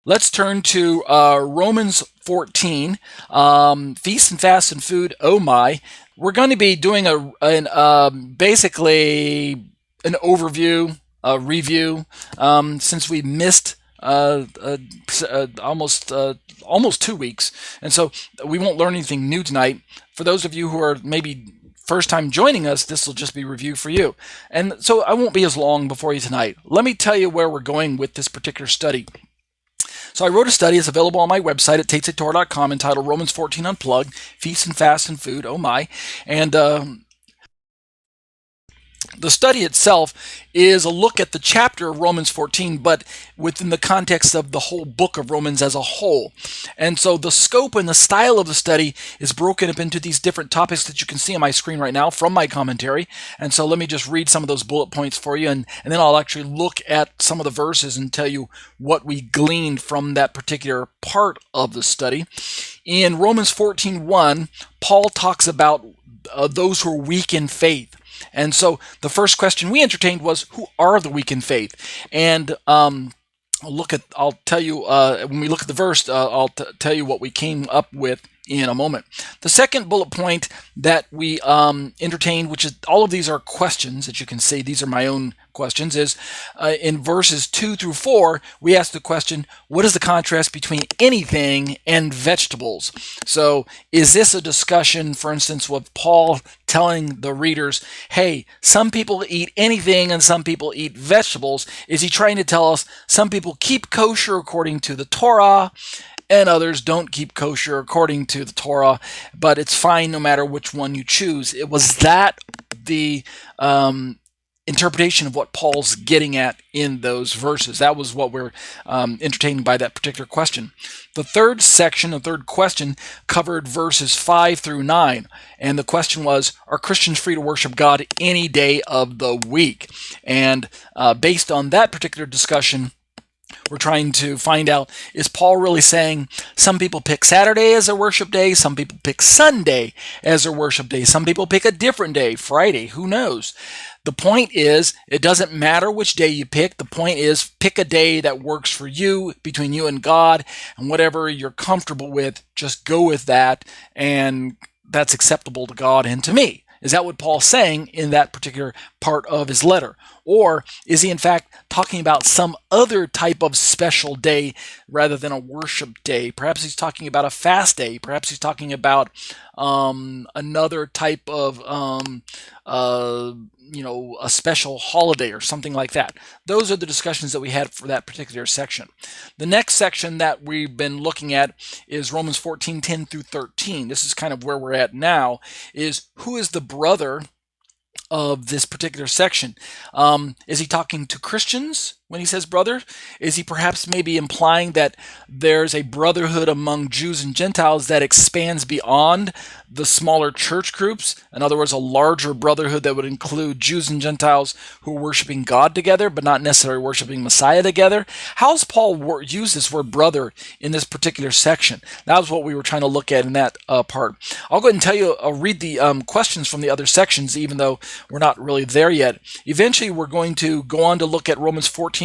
Let's turn to Romans 14, feast and fast and food. Oh my! We're going to be doing basically an overview, a review, since we missed almost 2 weeks, and so we won't learn anything new tonight. For those of you who are maybe first time joining us, this will just be review for you. And so I won't be as long before you tonight. Let me tell you where we're going with this particular study. So I wrote a study. It's available on my website at tatesatorah.com entitled Romans 14 Unplugged, Feast and Fast and Food. Oh my. And the study itself is a look at the chapter of Romans 14, but within the context of the whole book of Romans as a whole. And so the scope and the style of the study is broken up into these different topics that you can see on my screen right now from my commentary. And so let me just read some of those bullet points for you, and then I'll actually look at some of the verses and tell you what we gleaned from that particular part of the study. In Romans 14:1, Paul talks about those who are weak in faith. And so the first question we entertained was, who are the weak in faith? And I'll tell you, when we look at the verse, I'll tell you what we came up with in a moment. The second bullet point that we entertained, which is all of these are questions that you can see, these are my own questions, is in verses 2 through 4, we asked the question, what is the contrast between anything and vegetables? So is this a discussion, for instance, with Paul telling the readers, hey, some people eat anything and some people eat vegetables? Is he trying to tell us some people keep kosher according to the Torah and others don't keep kosher according to the Torah, but it's fine no matter which one you choose? It was that the interpretation of what Paul's getting at in those verses. That was what we're entertaining by that particular question. The third section, the third question, covered verses 5 through 9. And the question was, are Christians free to worship God any day of the week? And based on that particular discussion, we're trying to find out, is Paul really saying some people pick Saturday as their worship day, some people pick Sunday as their worship day, some people pick a different day, Friday, who knows? The point is, it doesn't matter which day you pick. The point is, pick a day that works for you, between you and God, and whatever you're comfortable with, just go with that, and that's acceptable to God and to me. Is that what Paul's saying in that particular part of his letter? Or is he in fact talking about some other type of special day rather than a worship day? Perhaps he's talking about a fast day. Perhaps he's talking about another type of a special holiday or something like that. Those are the discussions that we had for that particular section. The next section that we've been looking at is Romans 14:10 through 13. This is kind of where we're at now, is who is the brother of this particular section? Is he talking to Christians when he says brother? Is he perhaps maybe implying that there's a brotherhood among Jews and Gentiles that expands beyond the smaller church groups? In other words, a larger brotherhood that would include Jews and Gentiles who are worshiping God together, but not necessarily worshiping Messiah together. How does Paul use this word brother in this particular section? That was what we were trying to look at in that part. I'll go ahead and tell you, I'll read the questions from the other sections, even though we're not really there yet. Eventually, we're going to go on to look at Romans 14,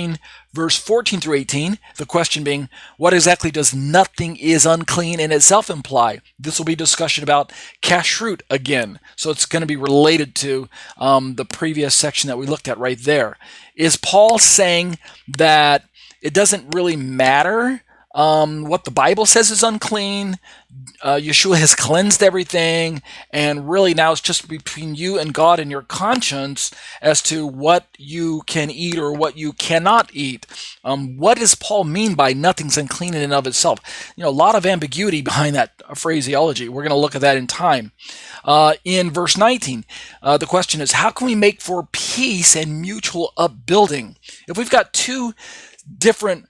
verse 14 through 18, the question being, what exactly does nothing is unclean in itself imply? This will be discussion about kashrut again, so it's going to be related to the previous section that we looked at right there. Is Paul saying that it doesn't really matter what the Bible says is unclean? Yeshua has cleansed everything, and really now it's just between you and God and your conscience as to what you can eat or what you cannot eat. What does Paul mean by nothing's unclean in and of itself? A lot of ambiguity behind that phraseology. We're going to look at that in time. In verse 19, the question is, how can we make for peace and mutual upbuilding? If we've got two different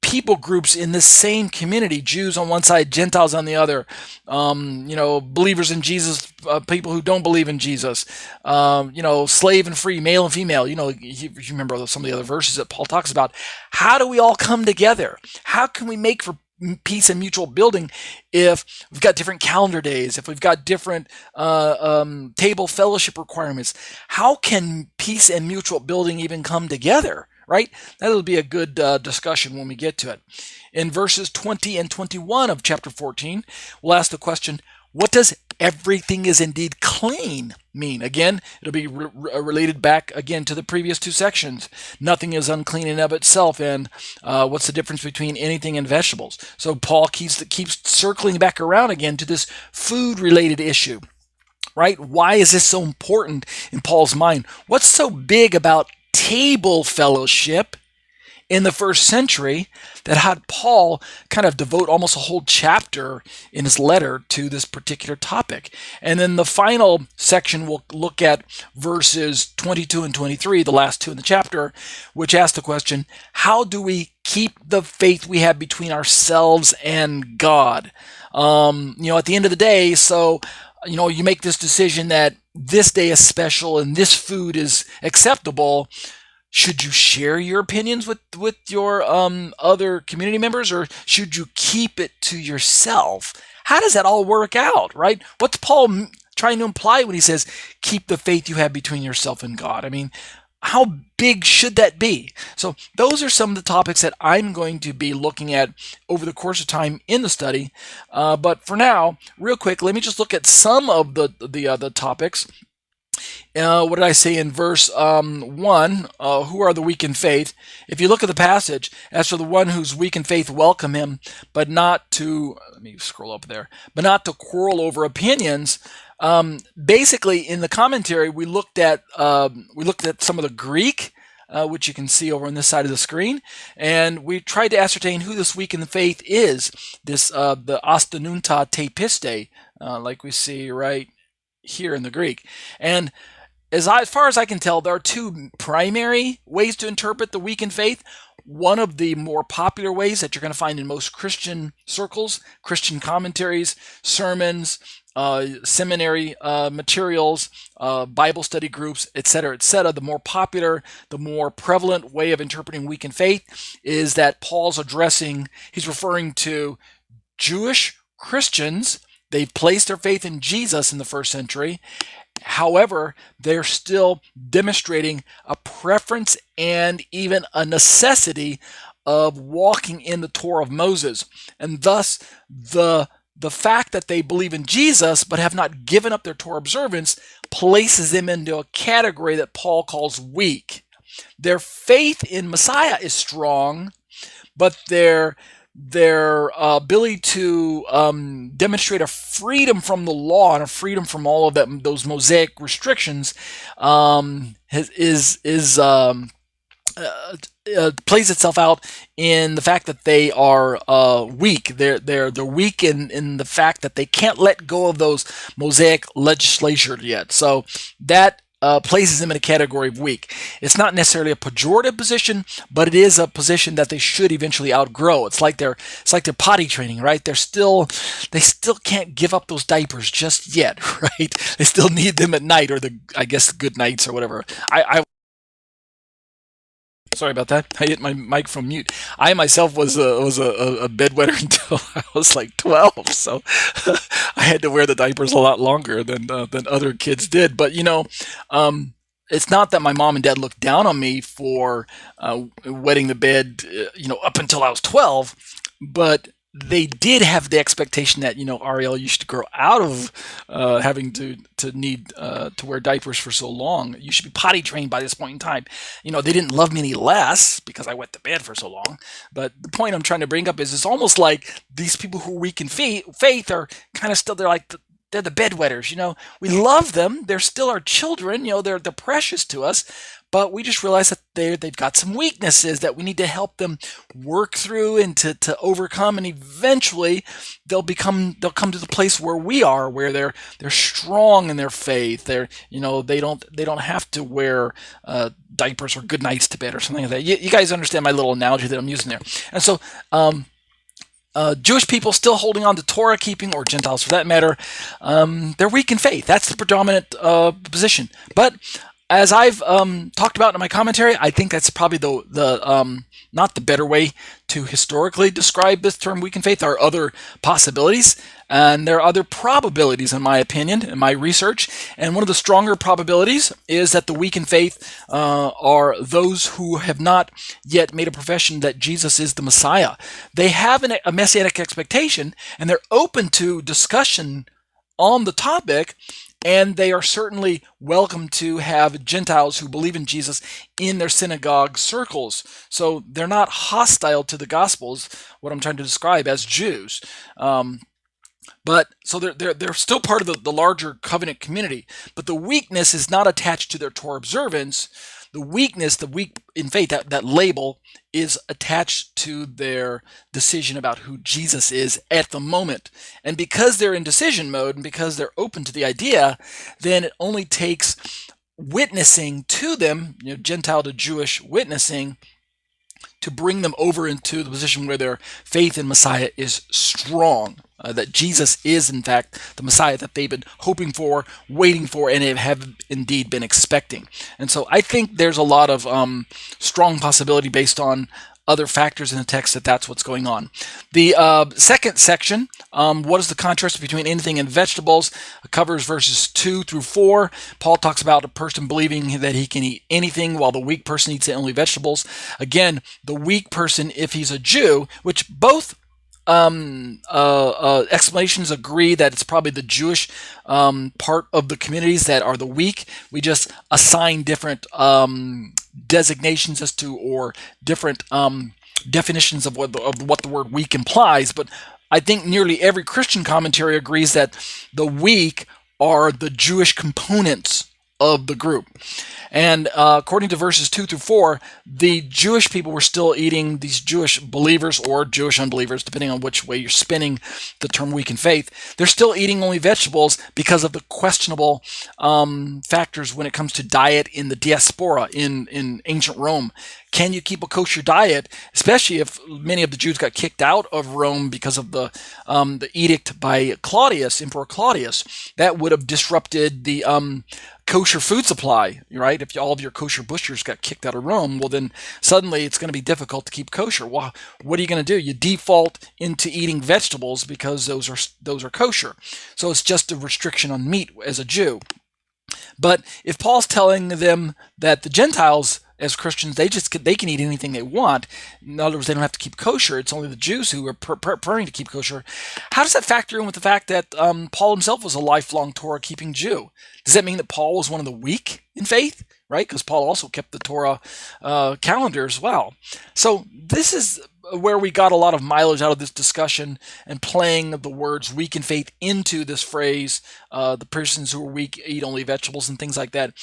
people groups in the same community, Jews on one side, Gentiles on the other, believers in Jesus, people who don't believe in Jesus, slave and free, male and female, you remember some of the other verses that Paul talks about. How do we all come together? How can we make for peace and mutual building if we've got different calendar days, if we've got different table fellowship requirements? How can peace and mutual building even come together? right? That'll be a good discussion when we get to it. In verses 20 and 21 of chapter 14, we'll ask the question, what does everything is indeed clean mean? Again, it'll be related back again to the previous two sections. Nothing is unclean in of itself, and what's the difference between anything and vegetables? So Paul keeps circling back around again to this food-related issue. Right? Why is this so important in Paul's mind? What's so big about table fellowship in the first century that had Paul kind of devote almost a whole chapter in his letter to this particular topic? And then the final section we'll look at verses 22 and 23, the last two in the chapter, which ask the question, how do we keep the faith we have between ourselves and God? At the end of the day, you make this decision that this day is special and this food is acceptable. Should you share your opinions with your other community members, or should you keep it to yourself? How does that all work out, right? What's Paul trying to imply when he says, keep the faith you have between yourself and God? I mean, how big should that be? So those are some of the topics that I'm going to be looking at over the course of time in the study. But for now, real quick, let me just look at some of the topics. What did I say in verse 1? Who are the weak in faith? If you look at the passage, as for the one who's weak in faith, welcome him, but not to, let me scroll up there, but not to quarrel over opinions. Basically, in the commentary, we looked at some of the Greek, which you can see over on this side of the screen, and we tried to ascertain who this weak in the faith is. This the astanunta te piste, like we see right here in the Greek. And as far as I can tell, there are two primary ways to interpret the weak in faith. One of the more popular ways that you're going to find in most Christian circles, Christian commentaries, sermons, seminary materials, Bible study groups, etc., etc. The more popular, the more prevalent way of interpreting weak in faith is that he's referring to Jewish Christians. They've placed their faith in Jesus in the first century. However, they're still demonstrating a preference and even a necessity of walking in the Torah of Moses. And thus, the fact that they believe in Jesus but have not given up their Torah observance places them into a category that Paul calls weak. Their faith in Messiah is strong, but their ability to demonstrate a freedom from the law and a freedom from all of those Mosaic restrictions plays itself out in the fact that they are weak. They're weak in the fact that they can't let go of those Mosaic legislature yet. So that places them in a category of weak. It's not necessarily a pejorative position, but it is a position that they should eventually outgrow. It's like they're potty training, right? They still can't give up those diapers just yet, right? They still need them at night, or the good nights or whatever. Sorry about that. I hit my mic from mute. I myself was a bedwetter until I was like 12, so I had to wear the diapers a lot longer than other kids did. But it's not that my mom and dad looked down on me for wetting the bed, up until I was 12, but they did have the expectation that, Ariel, you should grow out of having to need to wear diapers for so long. You should be potty trained by this point in time. They didn't love me any less because I wet the bed for so long. But the point I'm trying to bring up is it's almost like these people who are weak in faith are kind of still, they're the bedwetters. We love them. They're still our children. They're precious to us. But we just realize that they've got some weaknesses that we need to help them work through and to overcome, and eventually they'll come to the place where we are, where they're strong in their faith. They don't have to wear diapers or good nights to bed or something like that. You guys understand my little analogy that I'm using there. And so Jewish people still holding on to Torah keeping, or Gentiles for that matter, they're weak in faith. That's the predominant position. But As I've talked about in my commentary, I think that's probably the not the better way to historically describe this term weak in faith. There are other possibilities, and there are other probabilities, in my opinion, in my research. And one of the stronger probabilities is that the weak in faith are those who have not yet made a profession that Jesus is the Messiah. They have a messianic expectation, and they're open to discussion on the topic, and they are certainly welcome to have Gentiles who believe in Jesus in their synagogue circles. So they're not hostile to the Gospels, what I'm trying to describe as Jews. But so they're still part of the larger covenant community. But the weakness is not attached to their Torah observance. The weakness, the weak in faith, that label is attached to their decision about who Jesus is at the moment. And because they're in decision mode and because they're open to the idea, then it only takes witnessing to them, Gentile to Jewish witnessing, to bring them over into the position where their faith in Messiah is strong. That Jesus is, in fact, the Messiah that they've been hoping for, waiting for, and have indeed been expecting. And so I think there's a lot of strong possibility based on other factors in the text that that's what's going on. The second section, what is the contrast between anything and vegetables, covers verses 2 through 4. Paul talks about a person believing that he can eat anything while the weak person eats only vegetables. Again, the weak person, if he's a Jew, which both explanations agree that it's probably the Jewish part of the communities that are the weak. We just assign different designations as to, or different definitions of what the word weak implies. But I think nearly every Christian commentary agrees that the weak are the Jewish components of the group. And according to verses 2 through 4, the Jewish people were still eating, these Jewish believers or Jewish unbelievers, depending on which way you're spinning the term weak in faith, they're still eating only vegetables because of the questionable factors when it comes to diet in the diaspora in ancient Rome. Can you keep a kosher diet, especially if many of the Jews got kicked out of Rome because of the edict by Claudius, Emperor Claudius? That would have disrupted the kosher food supply, right? If all of your kosher butchers got kicked out of Rome, well, then suddenly it's going to be difficult to keep kosher. Well, what are you going to do? You default into eating vegetables because those are kosher. So it's just a restriction on meat as a Jew. But if Paul's telling them that the Gentiles, as Christians, they can eat anything they want. In other words, they don't have to keep kosher. It's only the Jews who are preferring to keep kosher. How does that factor in with the fact that Paul himself was a lifelong Torah-keeping Jew? Does that mean that Paul was one of the weak in faith? Right? Because Paul also kept the Torah calendar as well. So this is where we got a lot of mileage out of this discussion and playing the words weak in faith into this phrase, the persons who are weak eat only vegetables and things like that.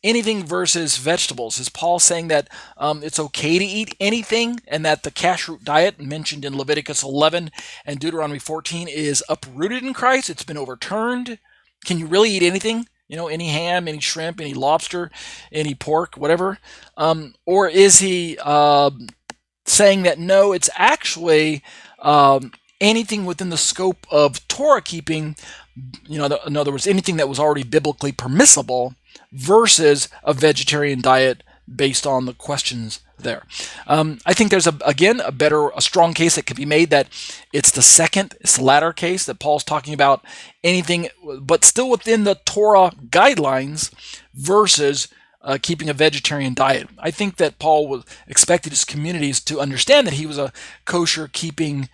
Anything versus vegetables. Is Paul saying that it's okay to eat anything and that the kashrut diet mentioned in Leviticus 11 and Deuteronomy 14 is uprooted in Christ? It's been overturned. Can you really eat anything? Any ham, any shrimp, any lobster, any pork, whatever? Or is he saying that no, it's actually anything within the scope of Torah keeping, in other words, anything that was already biblically permissible versus a vegetarian diet based on the questions there. I think there's a strong case that could be made that it's the latter case that Paul's talking about anything, but still within the Torah guidelines versus keeping a vegetarian diet. I think that Paul expected his communities to understand that he was a kosher keeping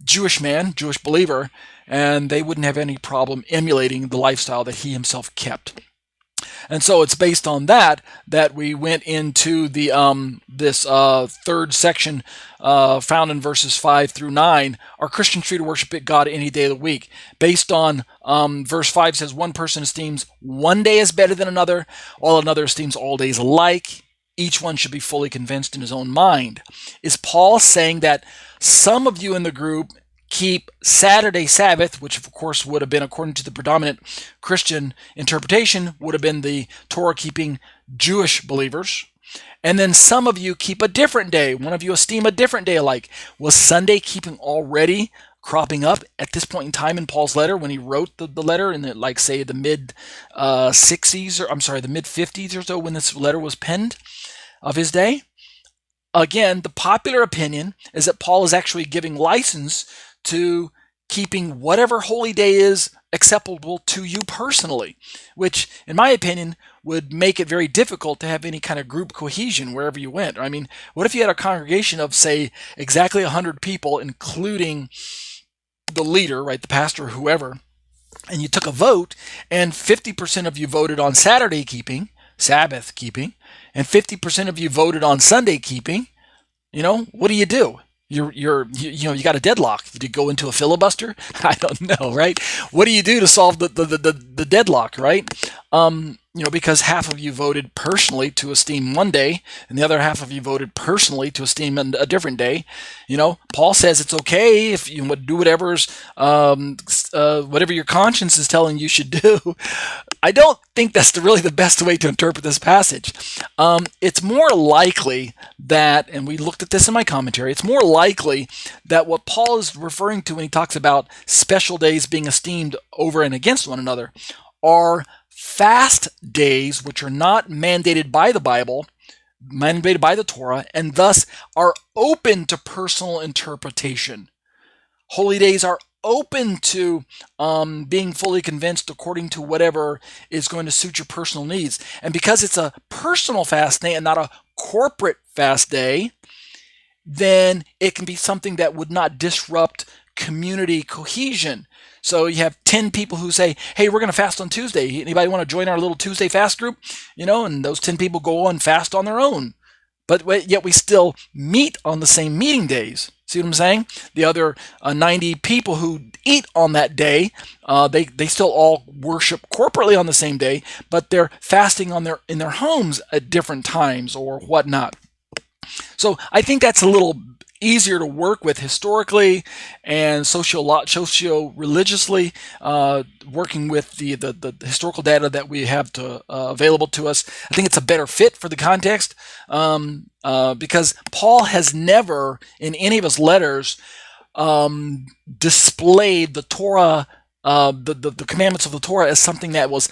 Jewish man, Jewish believer, and they wouldn't have any problem emulating the lifestyle that he himself kept. And so it's based on that we went into the this third section found in verses 5 through 9. Are Christians free to worship God any day of the week? Based on verse 5 says one person esteems one day as better than another, while another esteems all days alike. Each one should be fully convinced in his own mind. Is Paul saying that some of you in the group keep Saturday Sabbath, which of course would have been, according to the predominant Christian interpretation, would have been the Torah-keeping Jewish believers, and then some of you keep a different day. One of you esteem a different day alike. Was Sunday keeping already cropping up at this point in time in Paul's letter when he wrote the letter in the, like, say, the mid 60s, or I'm sorry, the mid 50s or so when this letter was penned of his day. Again, the popular opinion is that Paul is actually giving license to keeping whatever holy day is acceptable to you personally, which, in my opinion, would make it very difficult to have any kind of group cohesion wherever you went. I mean, what if you had a congregation of, say, exactly 100 people, including the leader, right, the pastor or whoever, and you took a vote, and 50% of you voted on Saturday keeping, Sabbath keeping, and 50% of you voted on Sunday keeping? What do? You got a deadlock. Did you go into a filibuster? I don't know, right? What do you do to solve the deadlock, right? Because half of you voted personally to esteem one day, and the other half of you voted personally to esteem a different day. Paul says it's okay if you do whatever your conscience is telling you should do. I don't think that's really the best way to interpret this passage. It's more likely that, and we looked at this in my commentary, it's more likely that what Paul is referring to when he talks about special days being esteemed over and against one another are fast days which are not mandated by the Bible, mandated by the Torah, and thus are open to personal interpretation. Holy days are open to being fully convinced according to whatever is going to suit your personal needs. And because it's a personal fast day and not a corporate fast day, then it can be something that would not disrupt community cohesion. So you have 10 people who say, hey, we're going to fast on Tuesday. Anybody want to join our little Tuesday fast group? And those 10 people go on fast on their own. But yet we still meet on the same meeting days. See what I'm saying? The other 90 people who eat on that day, they still all worship corporately on the same day, but they're fasting in their homes at different times or whatnot. So I think that's a little easier to work with historically and socio-religiously, working with the historical data that we have available to us. I think it's a better fit for the context, because Paul has never, in any of his letters, displayed the Torah, the commandments of the Torah as something that was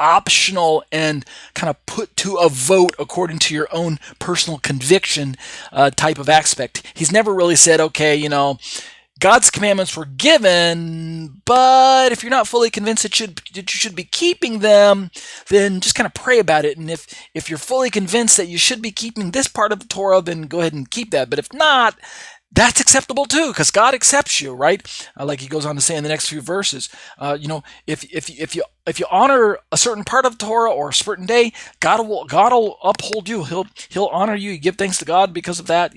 optional and kind of put to a vote according to your own personal conviction type of aspect. He's never really said, okay, God's commandments were given, but if you're not fully convinced that you should be keeping them, then just kind of pray about it. And if you're fully convinced that you should be keeping this part of the Torah, then go ahead and keep that. But if not, that's acceptable too, because God accepts you, right? Like he goes on to say in the next few verses, if you honor a certain part of Torah or a certain day, God will uphold you. He'll honor you. You give thanks to God because of that.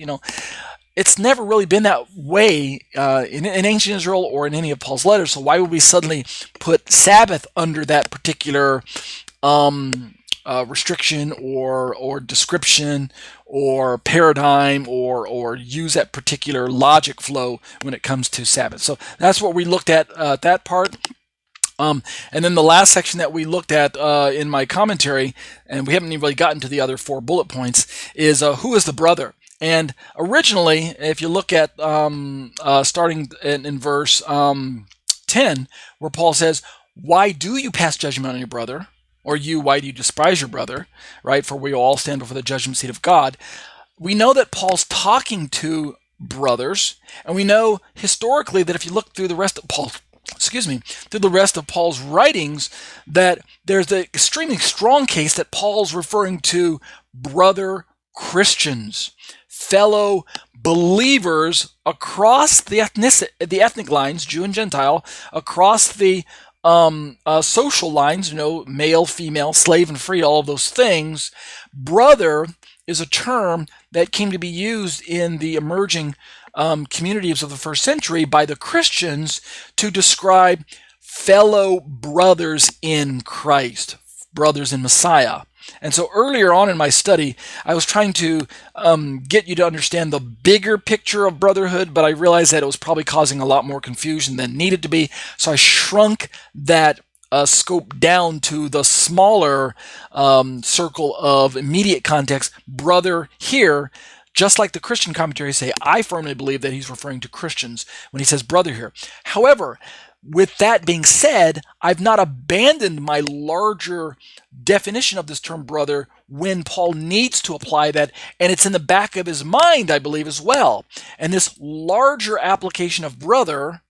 It's never really been that way in ancient Israel or in any of Paul's letters. So why would we suddenly put Sabbath under that particular restriction or description or paradigm or use that particular logic flow when it comes to Sabbath? So that's what we looked at that part. And then the last section that we looked at in my commentary, and we haven't even really gotten to the other 4 bullet points, is who is the brother? And originally, if you look at starting in verse 10, where Paul says, why do you pass judgment on your brother? Or why do you despise your brother? Right? For we all stand before the judgment seat of God. We know that Paul's talking to brothers, and we know historically that if you look through the rest of Paul's writings, that there's the extremely strong case that Paul's referring to brother Christians, fellow believers across the ethnic lines, Jew and Gentile, across the social lines, male, female, slave and free, all of those things. Brother is a term that came to be used in the emerging communities of the first century by the Christians to describe fellow brothers in Christ, brothers in Messiah. And so earlier on in my study, I was trying to get you to understand the bigger picture of brotherhood, but I realized that it was probably causing a lot more confusion than needed to be. So I shrunk that scope down to the smaller circle of immediate context. Brother here just like the Christian commentaries say, I firmly believe that he's referring to Christians when he says brother here. However, with that being said, I've not abandoned my larger definition of this term brother when Paul needs to apply that, and it's in the back of his mind, I believe, as well. And this larger application of brother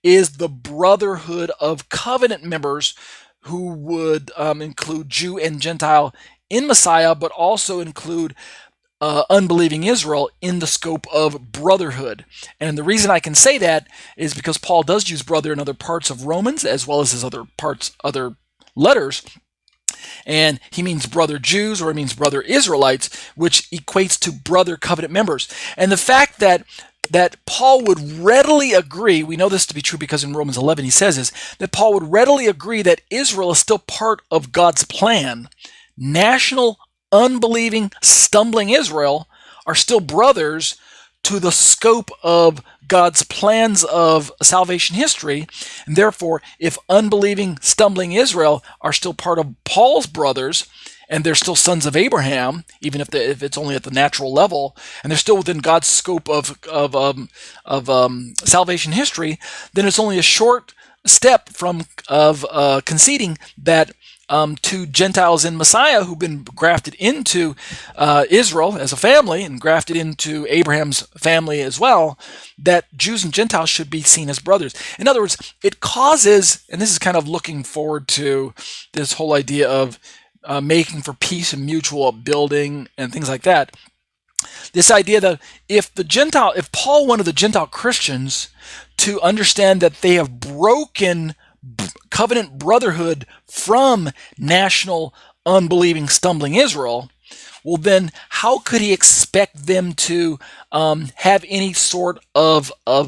is the brotherhood of covenant members who would include Jew and Gentile in Messiah, but also include unbelieving Israel in the scope of brotherhood. And the reason I can say that is because Paul does use brother in other parts of Romans as well as his other letters. And he means brother Jews or he means brother Israelites, which equates to brother covenant members. And the fact that Paul would readily agree, we know this to be true because in Romans 11 he says this, that Paul would readily agree that Israel is still part of God's plan. National unbelieving, stumbling Israel are still brothers to the scope of God's plans of salvation history. And therefore, if unbelieving, stumbling Israel are still part of Paul's brothers, and they're still sons of Abraham, even if it's only at the natural level, and they're still within God's scope of salvation history, then it's only a short step from conceding that to Gentiles in Messiah who've been grafted into Israel as a family and grafted into Abraham's family as well, that Jews and Gentiles should be seen as brothers. In other words, it causes, and this is kind of looking forward to this whole idea of making for peace and mutual upbuilding and things like that. This idea that if Paul wanted the Gentile Christians to understand that they have broken covenant brotherhood from national unbelieving stumbling Israel, well then how could he expect them to have any sort of what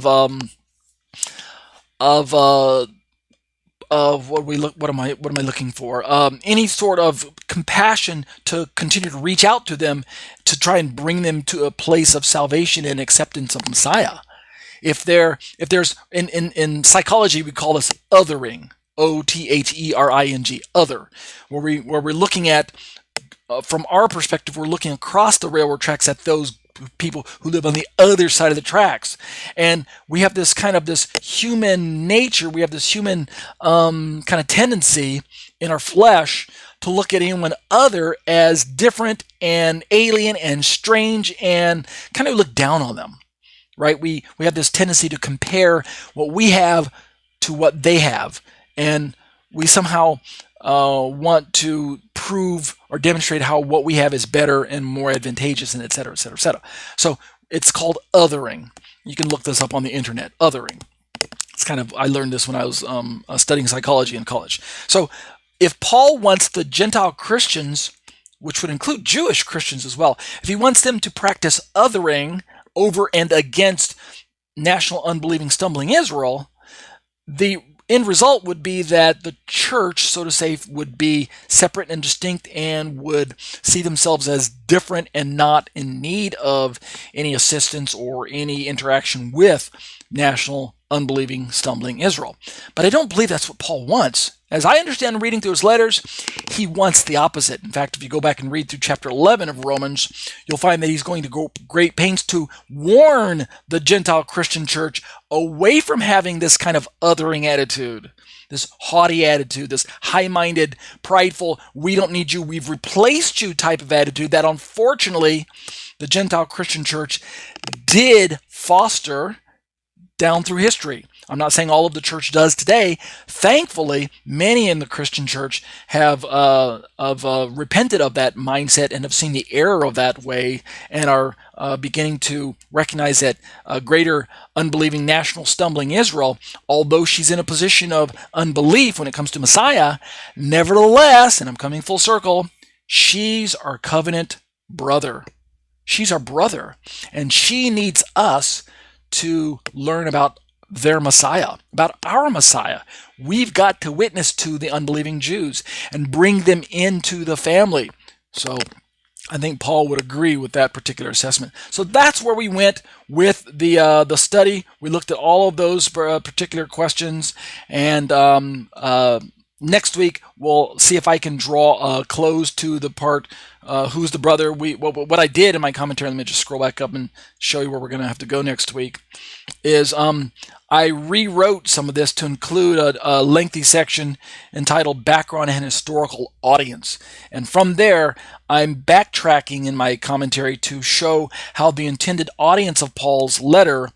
am I looking for? Any sort of compassion to continue to reach out to them to try and bring them to a place of salvation and acceptance of Messiah. If there's in psychology we call this othering, othering, other, where we're looking at from our perspective, we're looking across the railroad tracks at those people who live on the other side of the tracks, and we have this human nature, we have this human kind of tendency in our flesh to look at anyone other as different and alien and strange and kind of look down on them. Right? We have this tendency to compare what we have to what they have, and we somehow want to prove or demonstrate how what we have is better and more advantageous, and et cetera, et cetera, et cetera. So it's called othering. You can look this up on the internet, othering. It's I learned this when I was studying psychology in college. So if Paul wants the Gentile Christians, which would include Jewish Christians as well, if he wants them to practice othering over and against national unbelieving stumbling Israel, the end result would be that the church, so to say, would be separate and distinct and would see themselves as different and not in need of any assistance or any interaction with national unbelieving stumbling Israel. But I don't believe that's what Paul wants. As I understand reading through his letters, he wants the opposite. In fact, if you go back and read through chapter 11 of Romans, you'll find that he's going to go great pains to warn the Gentile Christian church away from having this kind of othering attitude, this haughty attitude, this high-minded, prideful, we don't need you, we've replaced you type of attitude that unfortunately the Gentile Christian church did foster down through history. I'm not saying all of the church does today. Thankfully, many in the Christian church have repented of that mindset and have seen the error of that way and are beginning to recognize that greater unbelieving national stumbling Israel, although she's in a position of unbelief when it comes to Messiah, nevertheless, and I'm coming full circle, she's our covenant brother. She's our brother, and she needs us to learn about their Messiah, about our Messiah. We've got to witness to the unbelieving Jews and bring them into the family. So I think Paul would agree with that particular assessment. So that's where we went with the study. We looked at all of those particular questions, and next week, we'll see if I can draw a close to the part, who's the brother. What I did in my commentary, let me just scroll back up and show you where we're going to have to go next week, is I rewrote some of this to include a lengthy section entitled Background and Historical Audience. And from there, I'm backtracking in my commentary to show how the intended audience of Paul's letter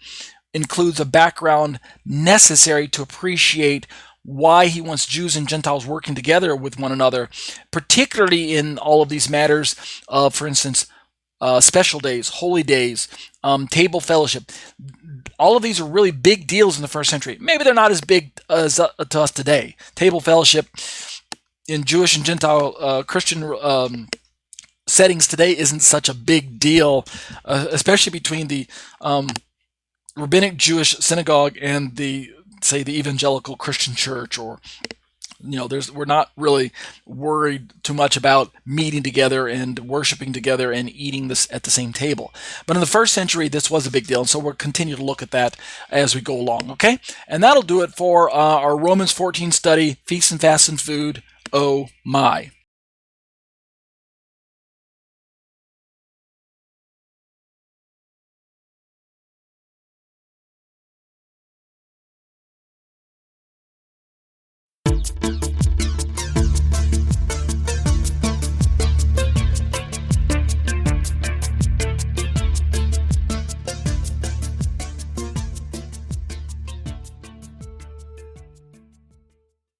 includes a background necessary to appreciate why he wants Jews and Gentiles working together with one another, particularly in all of these matters of, for instance, special days, holy days, table fellowship. All of these are really big deals in the first century. Maybe they're not as big as to us today. Table fellowship in Jewish and Gentile Christian settings today isn't such a big deal, especially between the rabbinic Jewish synagogue and the evangelical Christian church, or we're not really worried too much about meeting together and worshiping together and eating this at the same table. But in the first century, this was a big deal, and so we'll continue to look at that as we go along, okay? And that'll do it for our Romans 14 study, Feast and Fast and Food, oh my.